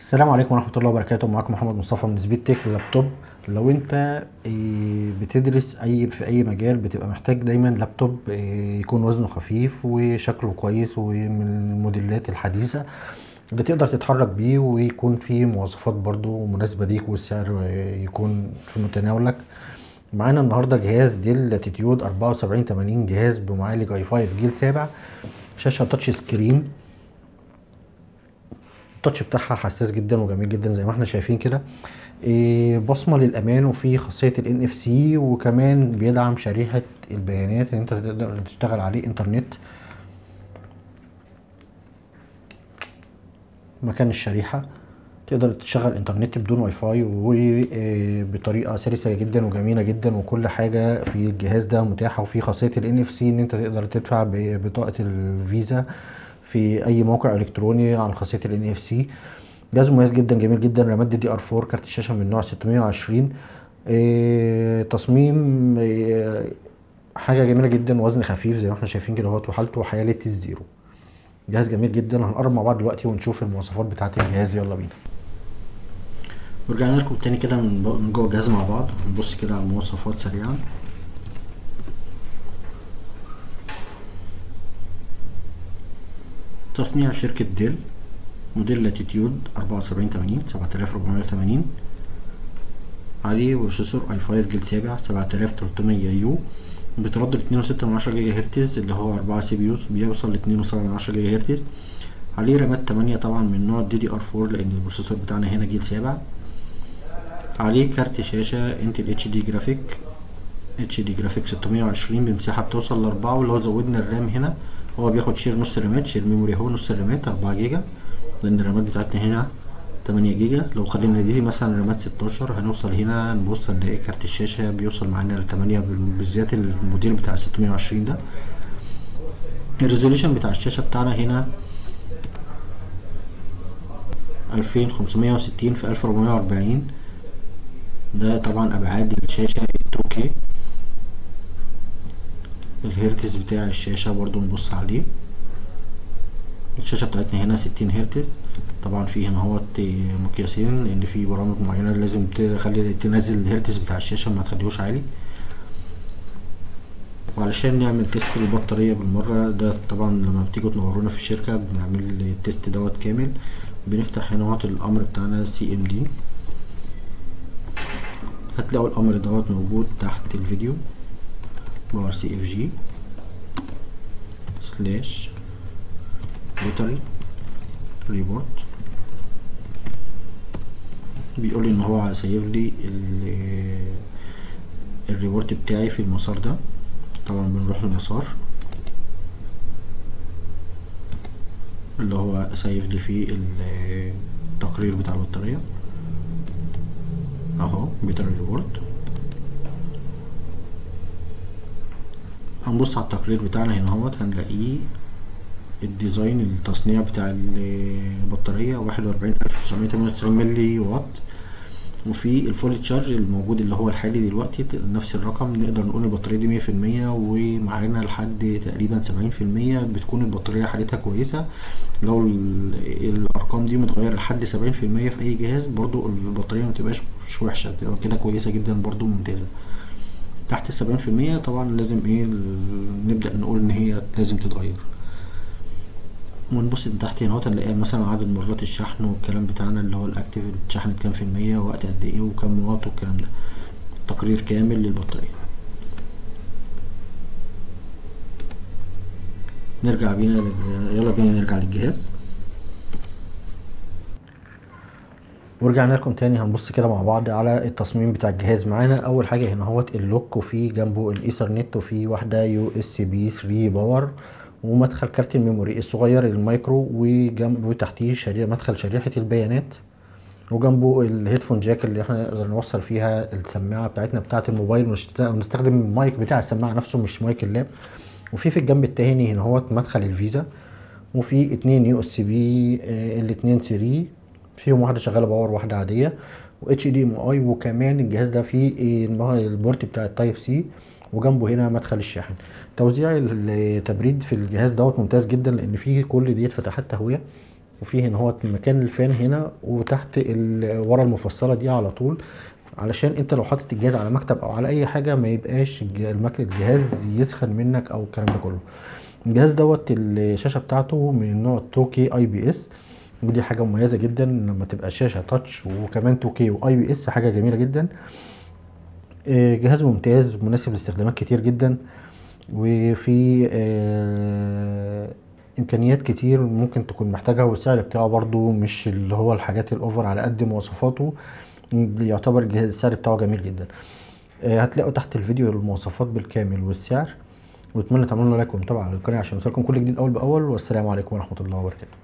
السلام عليكم ورحمة الله وبركاته. معاكم محمد مصطفى من سبيد تك اللابتوب. لو انت بتدرس في اي مجال بتبقى محتاج دايما لابتوب يكون وزنه خفيف وشكله كويس ومن الموديلات الحديثة اللي تقدر تتحرك بيه ويكون فيه مواصفات برضو مناسبة ليك والسعر يكون في متناولك. معانا النهاردة جهاز ديل لاتيتيود 7480، جهاز بمعالج i5 جيل 7، شاشة تاتش سكرين. التاتش بتاعها حساس جدا وجميل جدا زي ما احنا شايفين كده. بصمه للامان، وفي خاصيه NFC، وكمان بيدعم شريحه البيانات ان انت تقدر تشتغل عليه انترنت مكان الشريحه. تقدر تشغل انترنت بدون واي فاي وبطريقه سلسه جدا وجميله جدا، وكل حاجه في الجهاز ده متاحه. وفي خاصيه NFC ان انت تقدر تدفع ببطاقه الفيزا في اي موقع الكتروني عن خاصيه NFC. جهاز مميز جدا جميل جدا. رامات DDR4، كارت الشاشه من نوع 620. تصميم حاجه جميله جدا، وزن خفيف زي ما احنا شايفين كده اهوت، وحالته حاله الزيرو. جهاز جميل جدا. هنقرب مع بعض دلوقتي ونشوف المواصفات بتاعه الجهاز. يلا بينا. ورجعنا لكم تاني كده من جوه الجهاز مع بعض. هنبص كده على المواصفات سريعا. تصنيع شركه ديل، موديل لاتيتيود 7480 7480. عليه بروسيسور i5 جيل 7 7300 يو، بتردد 2.6 جيجا هرتز، اللي هو 4 سي بي يوز بيوصل ل 2.7 جيجا هرتز. عليه رامات 8 طبعا من نوع DDR4 لان البروسيسور بتاعنا هنا جيل 7. عليه كارت شاشة انتل اتش دي جرافيك 620 بمساحة بتوصل ل4. ولو زودنا الرام هنا هو بياخد شير نص الرامات، شير ميموري اهو نص الرامات 4 جيجا، لان الرامات بتاعتنا هنا 8 جيجا. لو خلينا دي مثلا رامات 16 هنوصل هنا نبص نلاقي كارت الشاشة بيوصل معانا ل 8، بالذات الموديل بتاع 620 ده. الريزوليوشن بتاع الشاشة بتاعنا هنا 2560 في 1440. ده طبعا ابعاد الشاشة 2K. الهرتز بتاع الشاشة برضو نبص عليه. الشاشة بتاعتنا هنا 60 هرتز. طبعا في هنا اهوت مقياسين، لان في برامج معينة لازم تنزل الهرتز بتاع الشاشة ما تخليهوش عالي. وعلشان نعمل تيست للبطارية بالمرة، ده طبعا لما بتيجوا تنورونا في الشركة بنعمل التيست دوت كامل. بنفتح هنا اهوت الامر بتاعنا CMD. هتلاقوا الامر دوت موجود تحت الفيديو، باور CFG سلاش بطاري ريبورت. بيقول لي ان هو سايب لي الريبورت بتاعي في المسار ده. طبعا بنروح للمسار اللي هو سايب لي فيه التقرير بتاع البطارية اهو، بطاري ريبورت. هنبص على التقرير بتاعنا هنا اهوت، هنلاقيه الديزاين التصنيع بتاع البطارية 41998 ملي واط. وفي الفول تشارج الموجود اللي هو الحالي دلوقتي نفس الرقم، نقدر نقول البطارية دي 100%، ومعانا لحد تقريبا 70% بتكون البطارية حالتها كويسة. لو الأرقام دي متغيرة لحد 70% في أي جهاز برضو البطارية متبقاش وحشة، بتبقى كده كويسة جدا برضو ممتازة. تحت 70% طبعا لازم نبدأ نقول إن هي لازم تتغير. ونبص من تحت هنا هنلاقي مثلا عدد مرات الشحن والكلام بتاعنا اللي هو الاكتيف، اتشحنت كام في المية، وقت قد ايه، وكام واط، والكلام ده. تقرير كامل للبطارية. يلا بينا نرجع للجهاز. ورجعنا لكم تاني. هنبص كده مع بعض على التصميم بتاع الجهاز. معانا اول حاجة هنا اهوت اللوك، وفي جنبه الايثرنت، وفي واحدة USB 3 باور، ومدخل كارت الميموري الصغير المايكرو، وجنبه تحتيه مدخل شريحة البيانات، وجنبه الهيدفون جاك اللي احنا نقدر نوصل فيها السماعة بتاعتنا بتاعة الموبايل، ونستخدم المايك بتاع السماعة نفسه مش مايك اللاب. وفي الجنب التاني هنا هو مدخل الفيزا، وفي 2 USB الاتنين 3 فيهم، واحدة شغالة باور واحدة عادية، و HDMI. وكمان الجهاز ده فيه البورت بتاع التايب سي، وجنبه هنا مدخل الشاحن. توزيع التبريد في الجهاز دوت ممتاز جدا، لان فيه كل ديت فتحات تهوية وفيه هنا هو مكان الفان هنا، وتحت ورا المفصله دي على طول، علشان انت لو حاطط الجهاز على مكتب او على اي حاجه ما يبقاش الجهاز يسخن منك او الكلام ده كله. الجهاز دوت الشاشه بتاعته من نوع 2K IPS، ودي حاجه مميزه جدا لما تبقى شاشه تاتش وكمان 2K واي بي اس، حاجه جميله جدا. جهاز ممتاز مناسب لاستخدامات كتير جدا، وفي امكانيات كتير ممكن تكون محتاجها، والسعر بتاعه برضو مش اللي هو الحاجات الاوفر، على قد مواصفاته يعتبر الجهاز السعر بتاعه جميل جدا. هتلاقوا تحت الفيديو المواصفات بالكامل والسعر، واتمنى تعملوا لايك ومتابعه على القناه عشان يوصلكم كل جديد اول باول. والسلام عليكم ورحمه الله وبركاته.